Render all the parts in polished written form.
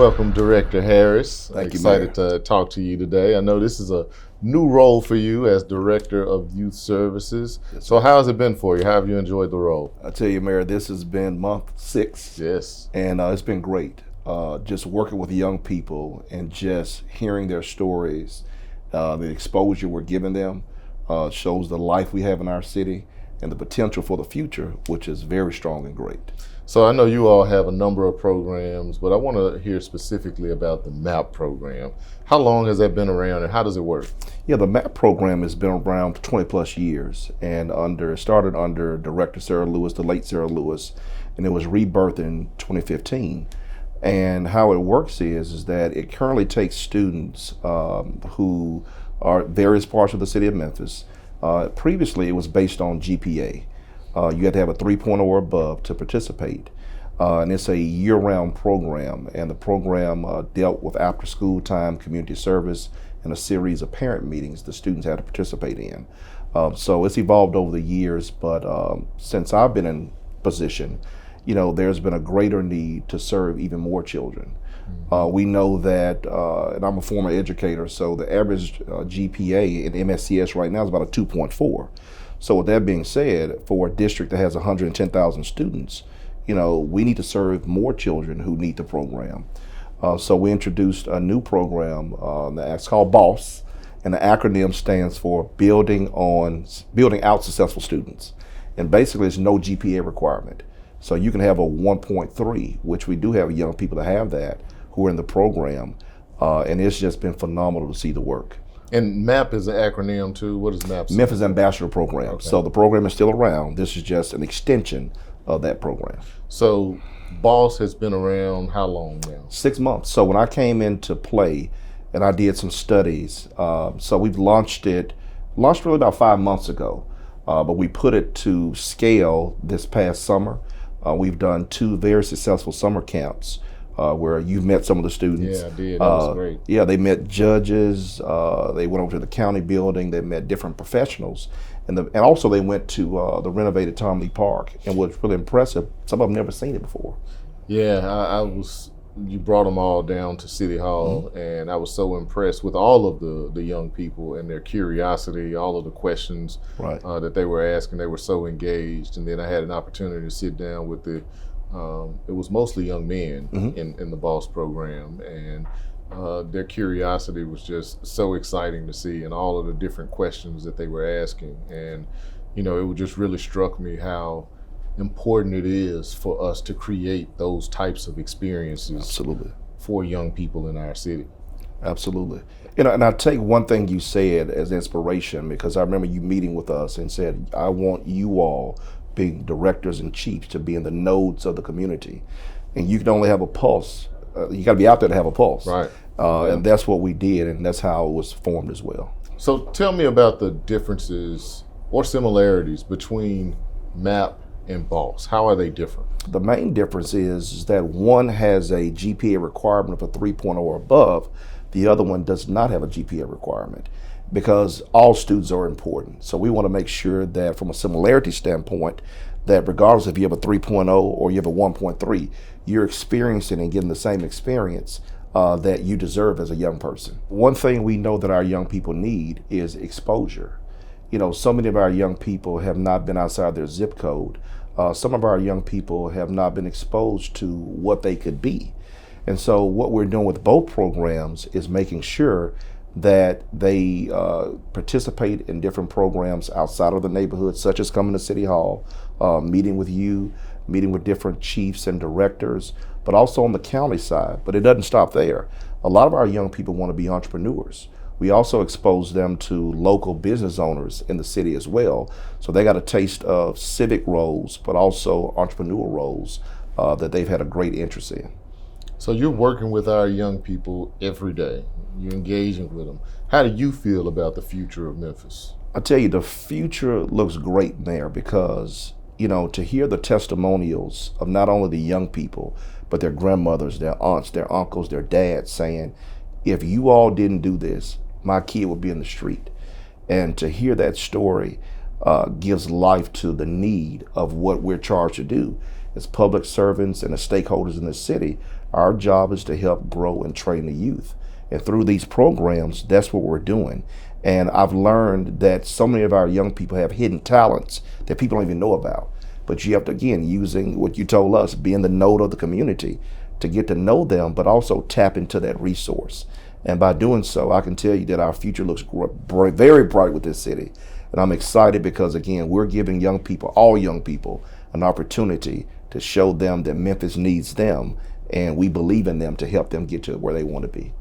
Welcome, Director Harris. Thank you, Excited to talk to you today. I know this is a new role for you as Director of Youth Services. So how has it been for you? How have you enjoyed the role? I tell you, Mayor, this has been month 6. Yes. And it's been great. Just working with young people and just hearing their stories, the exposure we're giving them shows the life we have in our city and the potential for the future, which is very strong and great. So I know you all have a number of programs, but I want to hear specifically about the MAP program. How long has that been around and how does it work? Yeah, the MAP program has been around for 20 plus years, and it started under Director Sarah Lewis, the late Sarah Lewis, and it was rebirthed in 2015. And how it works is that it currently takes students who are various parts of the city of Memphis. Previously, it was based on GPA. You had to have a 3.0 or above to participate. And it's a year-round program, and the program dealt with after-school time, community service, and a series of parent meetings the students had to participate in. So it's evolved over the years, but since I've been in position, there's been a greater need to serve even more children. We know that, and I'm a former educator, so the average GPA in MSCS right now is about a 2.4. So with that being said, for a district that has 110,000 students, we need to serve more children who need the program. So we introduced a new program that's called BOSS, and the acronym stands for Building Out Successful Students. And basically, it's no GPA requirement. So you can have a 1.3, which we do have young people that have that, who are in the program, and it's just been phenomenal to see the work. And MAP is an acronym too. What does MAP stand for? Memphis Ambassador Program. Okay. So the program is still around. This is just an extension of that program. So BOSS has been around how long now? 6 months. So when I came into play and I did some studies, so we've launched really about 5 months ago, but we put it to scale this past summer. We've done 2 very successful summer camps where you've met some of the students. Yeah, I did. That was great. Yeah, they met judges. They went over to the county building. They met different professionals, and also they went to the renovated Tomley Park. And what's really impressive, some of them never seen it before. Yeah, you brought them all down to City Hall, and I was so impressed with all of the young people and their curiosity, all of the questions that they were asking. They were so engaged, and then I had an opportunity to sit down with it was mostly young men in the BOSS program, and their curiosity was just so exciting to see, and all of the different questions that they were asking. And it just really struck me how important it is for us to create those types of experiences. Absolutely. For young people in our city. Absolutely. And I take one thing you said as inspiration, because I remember you meeting with us and said, I want you all, being directors and chiefs, to be in the nodes of the community. And you can only have a pulse. You got to be out there to have a pulse. Right. And that's what we did, and that's how it was formed as well. So tell me about the differences or similarities between MAP and BOSS. How are they different? The main difference is that one has a GPA requirement of a 3.0 or above. The other one does not have a GPA requirement, because all students are important. So we want to make sure that from a similarity standpoint, that regardless if you have a 3.0 or you have a 1.3, you're experiencing and getting the same experience that you deserve as a young person. One thing we know that our young people need is exposure. So many of our young people have not been outside their zip code. Some of our young people have not been exposed to what they could be. And so what we're doing with both programs is making sure that they participate in different programs outside of the neighborhood, such as coming to City Hall, meeting with you, meeting with different chiefs and directors, but also on the county side. But it doesn't stop there. A lot of our young people want to be entrepreneurs. We also expose them to local business owners in the city as well. So they got a taste of civic roles, but also entrepreneurial roles that they've had a great interest in. So you're working with our young people every day. You're engaging with them. How do you feel about the future of Memphis? I tell you, the future looks great there, because, to hear the testimonials of not only the young people, but their grandmothers, their aunts, their uncles, their dads saying, if you all didn't do this, my kid would be in the street. And to hear that story gives life to the need of what we're charged to do as public servants and as stakeholders in the city, Our job is to help grow and train the youth. And through these programs, that's what we're doing. And I've learned that so many of our young people have hidden talents that people don't even know about. But you have to, again, using what you told us, being the node of the community to get to know them, but also tap into that resource. And by doing so, I can tell you that our future looks very bright with this city. And I'm excited because, again, we're giving young people, all young people, an opportunity to show them that Memphis needs them, and we believe in them to help them get to where they want to be.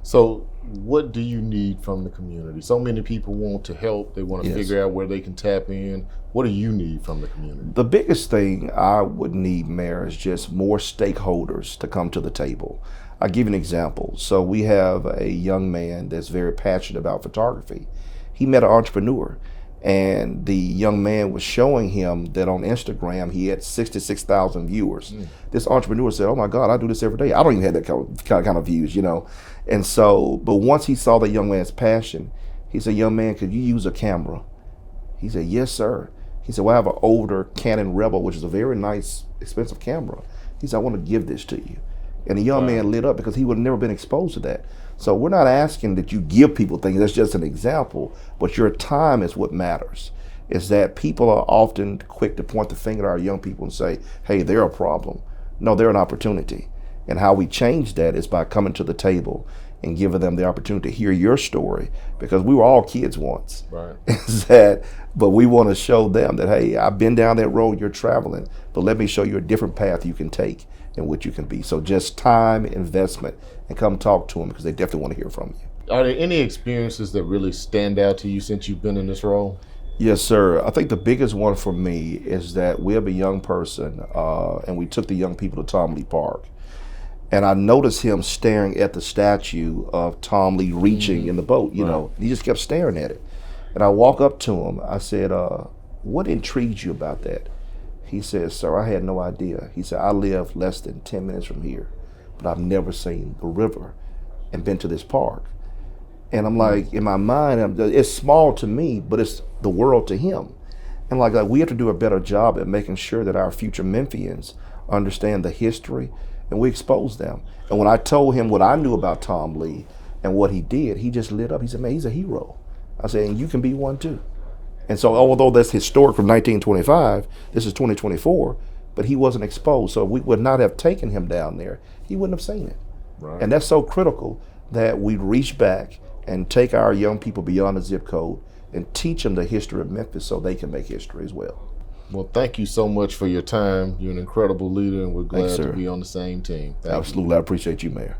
So what do you need from the community? So many people want to help. They want to figure out where they can tap in. What do you need from the community? The biggest thing I would need, Mayor, is just more stakeholders to come to the table. I'll give you an example. So we have a young man that's very passionate about photography. He met an entrepreneur, and the young man was showing him that on Instagram he had 66,000 viewers. This entrepreneur said, "Oh my God, I do this every day. I don't even have that kind of views, you know." And so, but once he saw the young man's passion, he said, "Young man, could you use a camera?" He said, "Yes, sir." He said, "Well, I have an older Canon Rebel, which is a very nice, expensive camera." He said, "I want to give this to you." And the young man lit up because he would have never been exposed to that. So we're not asking that you give people things. That's just an example. But your time is what matters. Is that people are often quick to point the finger at our young people and say, "Hey, they're a problem." No, they're an opportunity. And how we change that is by coming to the table and giving them the opportunity to hear your story, because we were all kids once. Right. But we want to show them that, hey, I've been down that road you're traveling, but let me show you a different path you can take and what you can be. So just time, investment, and come talk to them, because they definitely want to hear from you. Are there any experiences that really stand out to you since you've been in this role? Yes, sir. I think the biggest one for me is that we have a young person, and we took the young people to Tomley Park. And I noticed him staring at the statue of Tomley reaching in the boat, you know. He just kept staring at it. And I walk up to him. I said, "What intrigues you about that?" He said, "Sir, I had no idea." He said, "I live less than 10 minutes from here, but I've never seen the river and been to this park." And I'm like, in my mind, it's small to me, but it's the world to him. And like we have to do a better job at making sure that our future Memphians understand the history, and we expose them. And when I told him what I knew about Tom Lee and what he did, he just lit up. He said, "Man, he's a hero." I said, "And you can be one too." And so although that's historic from 1925, this is 2024, but he wasn't exposed. So we would not have taken him down there. He wouldn't have seen it. Right. And that's so critical that we reach back and take our young people beyond the zip code and teach them the history of Memphis so they can make history as well. Well, thank you so much for your time. You're an incredible leader, and we're glad to be on the same team. Absolutely. I appreciate you, Mayor.